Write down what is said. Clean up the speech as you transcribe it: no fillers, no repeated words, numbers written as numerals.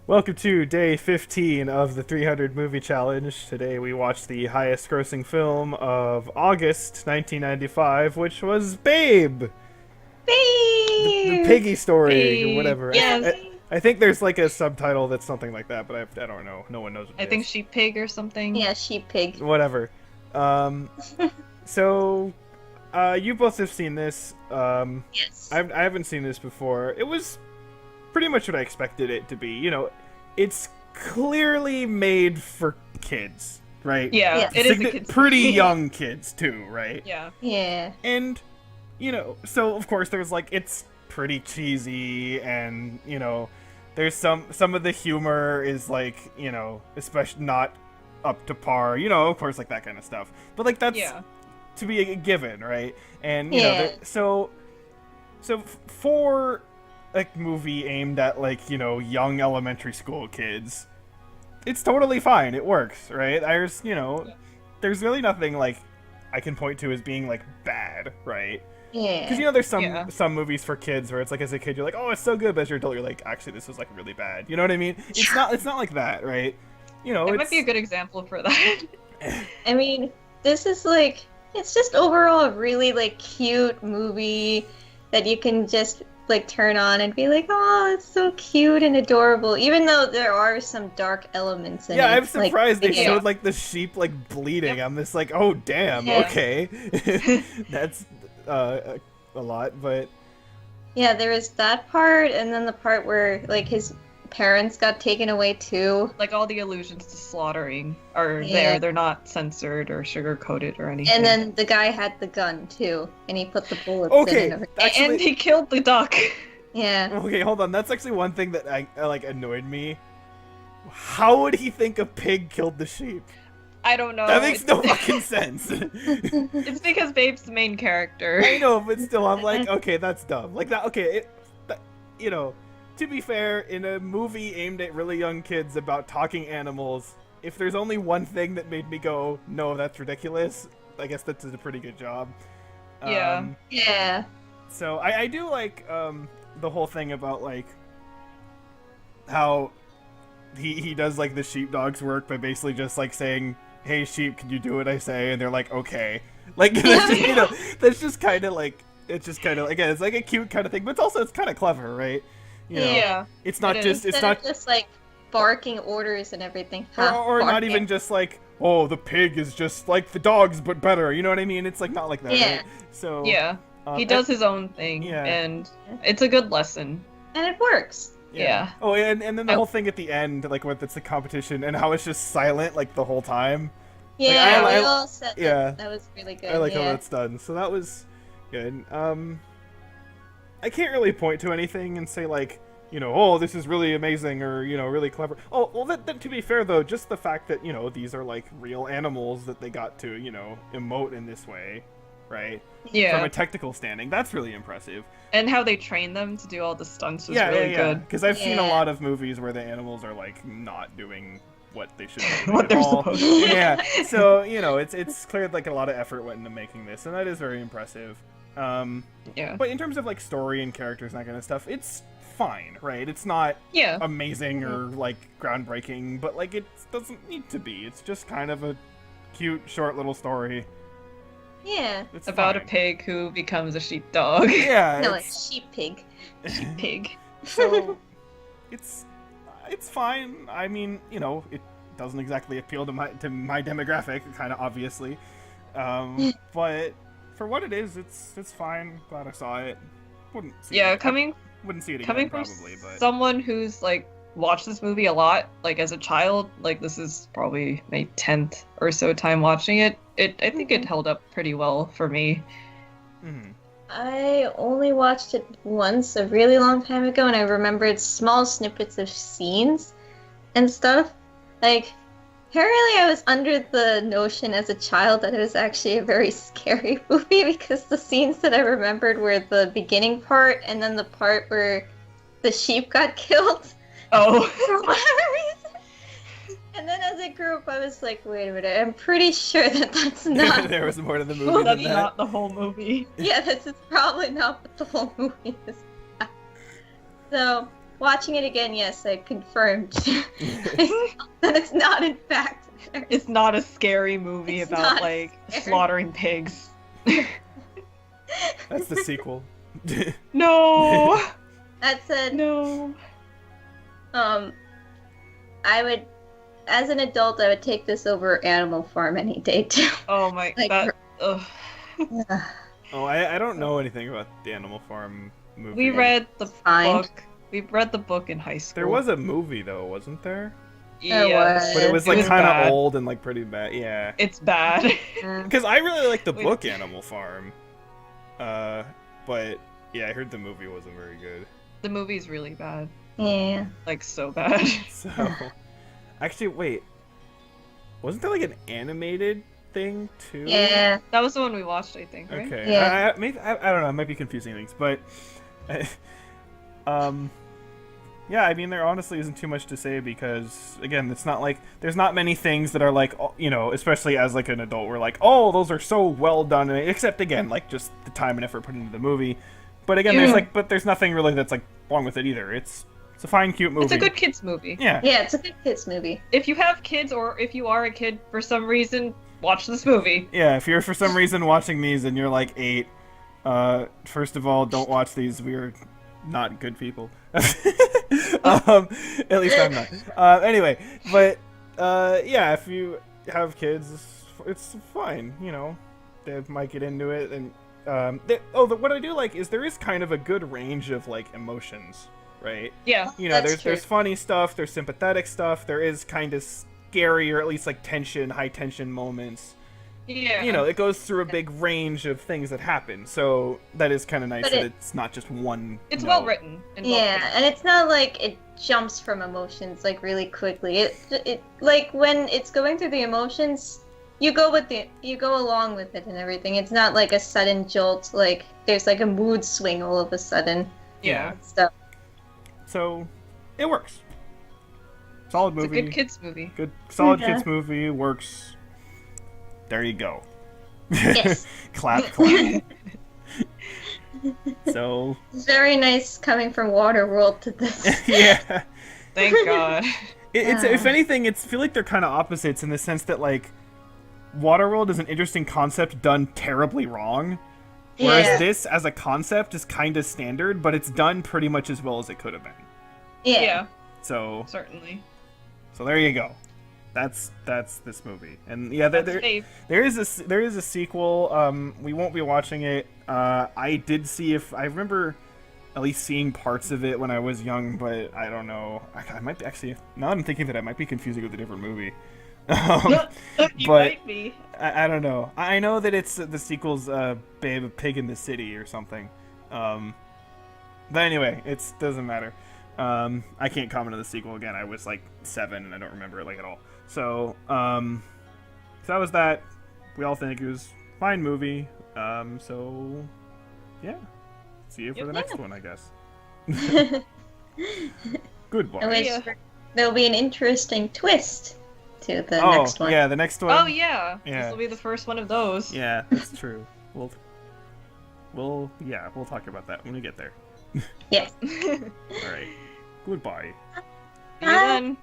Welcome to day 15 of the 300 Movie Challenge. Today we watched the highest grossing film of August 1995, which was Babe! The Babe! piggy story, or Babe, whatever. yes. I think there's like a subtitle that's something like that, but I don't know. No one knows what I it think is. sheep pig or something. Yeah, sheep pig. Whatever. So, you both have seen this. Yes. I haven't seen this before. It was pretty much what I expected it to be. You know, it's clearly made for kids, right? Yeah, Yes. it is a kid's pretty movie. young kids too, right? Yeah. Yeah. And you know, so of course there's like it's pretty cheesy, and you know, there's some of the humor is like, you know, especially not up to par. You know, of course, like that kind of stuff. But like that's Yeah. to be a given, right? And you Yeah. know, for a movie aimed at like, you know, young elementary school kids, it's totally fine. It works, right? There's, you know, there's really nothing like I can point to as being like bad, right? Yeah. Because you know, there's Yeah. some movies for kids where it's like as a kid you're like, oh, it's so good, but as you're adult you're like, actually this was like really bad. You know what I mean? It's not like that, right? You know, It it's might be a good example for that. I mean, this is like, it's just overall a really like cute movie that you can just like turn on and be like, oh, it's so cute and adorable. Even though there are some dark elements in it. yeah, I'm like, surprised they yeah. showed like the sheep like bleeding. I'm just like, oh damn, Yeah. okay, that's a lot, but Yeah, there was that part, and then the part where like his parents got taken away too. Like all the allusions to slaughtering are Yeah. there. They're not censored or sugar coated or anything. And then the guy had the gun too, and he put the bullets Okay, in and everything. actually, and he killed the duck. Yeah. okay, hold on. That's actually one thing that I like annoyed me. How would he think a pig killed the sheep? I don't know. That makes no It's- fucking sense. It's because Babe's the main character. I know, but still, I'm like, okay, that's dumb. Like that, okay, you know, to be fair, in a movie aimed at really young kids about talking animals, if there's only one thing that made me go, no, that's ridiculous, I guess that's a pretty good job. Yeah. Yeah. So I do like the whole thing about like how he does like the sheepdog's work by basically just like saying, "Hey sheep, can you do what I say?" And they're like, "Okay." Like that's just, you know, that's just kind of like, it's just kind of, again, it's like a cute kind of thing, but it's also, it's kind of clever, right? You know, Yeah. it's not it just is. it's Instead not of just like barking orders and everything. or not Barking. even just like, oh, the pig is just like the dogs but better, you know what I mean? It's like not like that, Yeah. right? So Yeah. He does his own thing. Yeah. And it's a good lesson. And it works. Yeah. Oh, and then the Oh. whole thing at the end, like when it's the competition, and how it's just silent like the whole time. Yeah, I- we all said that. yeah. That was really good. I like how yeah. that's done. So that was good. I can't really point to anything and say like, you know, oh, this is really amazing or, you know, really clever. Oh, well, that to be fair though, just the fact that, you know, these are like real animals that they got to, you know, emote in this way, right? Yeah. From a technical standing, that's really impressive. And how they train them to do all the stunts was yeah, really yeah, good. Because I've seen a Yeah. lot of movies where the animals are like not doing what they should be doing What at they're all. supposed to. Yeah, so you know, it's clear like a lot of effort went into making this, and that is very impressive. Yeah. But in terms of like story and characters and that kind of stuff, it's fine, right? It's not Yeah. amazing or like groundbreaking, but like it doesn't need to be. It's just kind of a cute, short little story. Yeah. It's About a fine. pig who becomes a sheepdog. Yeah, No, it's, it's sheep pig. Pig. so it's fine. I mean, you know, it doesn't exactly appeal to my demographic, kind of obviously, but for what it is, it's fine. Glad I saw it. Wouldn't see Yeah, it. Wouldn't see it again coming from probably, but someone who's like watched this movie a lot, like as a child, like this is probably my 10th or so time watching it. I think it held up pretty well for me. mhm. I only watched it once a really long time ago, and I remembered small snippets of scenes and stuff. Like, apparently I was under the notion as a child that it was actually a very scary movie because the scenes that I remembered were the beginning part and then the part where the sheep got killed Oh. for whatever reason. And then as I grew up, I was like, wait a minute, I'm pretty sure that that's not. there was more to the movie than That's that. not the whole movie. Yeah, this is probably not what the whole movie is about. So, watching it again, yes, I confirmed that it's not in fact there. It's not a scary movie It's about not like scary. slaughtering pigs. That's the sequel. No, That said, no. I would, as an adult, I would take this over Animal Farm any day too. Oh my, Like, that. Ugh. Oh, I don't know anything about the Animal Farm movie. We read the fine. book. We read the book in high school. There was a movie though, wasn't there? There Yes. was. But it was It like was kind bad. of old and like pretty bad. Yeah. It's bad. Because I really like the Wait. book Animal Farm. But yeah, I heard the movie wasn't very good. The movie's really bad. Yeah. Like, so bad. So, actually, wait. Wasn't there like an animated thing too? Yeah. That was the one we watched, I think, right? Okay. Yeah. I don't know. I might be confusing things, but yeah. I mean, there honestly isn't too much to say because again, it's not like there's not many things that are like especially as like an adult, we're like, oh, those are so well done. Except again, like just the time and effort put into the movie. But again, there's nothing really that's like wrong with it either. It's a fine, cute movie. It's a good kids movie. Yeah. Yeah, it's a good kids movie. If you have kids or if you are a kid for some reason, watch this movie. Yeah, if you're for some reason watching these and you're like 8, first of all, don't watch these. We're not good people. At least I'm not. Anyway, but yeah, if you have kids, it's fine. They might get into it, and what I do like is there is kind of a good range of like emotions, right? Yeah. That's There's true. funny stuff, there's sympathetic stuff, there is kind of scary or at least like high tension moments. Yeah. It goes through a big range of things that happen, so that is kind of nice But that it's not just one. It's note. well written. And well Yeah, paced. and it's not like it jumps from emotions like really quickly. It like when it's going through the emotions, you go along with it and everything. It's not like a sudden jolt. Like there's like a mood swing all of a sudden. Yeah. And stuff. So, it works. Solid It's a movie. good kids movie. Good, solid Yeah. kids movie. Works. There you go. Yes. Clap, clap. So, It's very nice coming from Waterworld to this. yeah. Thank God. It's if anything, I feel like they're kind of opposites in the sense that like, Waterworld is an interesting concept done terribly wrong, whereas Yeah. this as a concept is kind of standard, but it's done pretty much as well as it could have been. Yeah. Yeah, So certainly. there you go. That's this movie, and yeah, That's there safe. is a sequel. We won't be watching it. I did see I remember at least seeing parts of it when I was young, but I don't know. I might be actually, now that I'm thinking that I might be confusing with a different movie. You but- might be. I don't know. I know that it's the sequel's Babe, a Pig in the City or something. But anyway, it doesn't matter. I can't comment on the sequel again. I was like 7 and I don't remember it like at all. So that was that. We all think it was a fine movie. So yeah. See you for Yep. the next one, I guess. Goodbye. In which Yeah. there'll be an interesting twist to the Oh, next one. yeah, the next one. Oh yeah. Yeah. This will be the first one of those. Yeah, that's true. We'll talk about that when we get there. Yes. All right. Goodbye. See you then.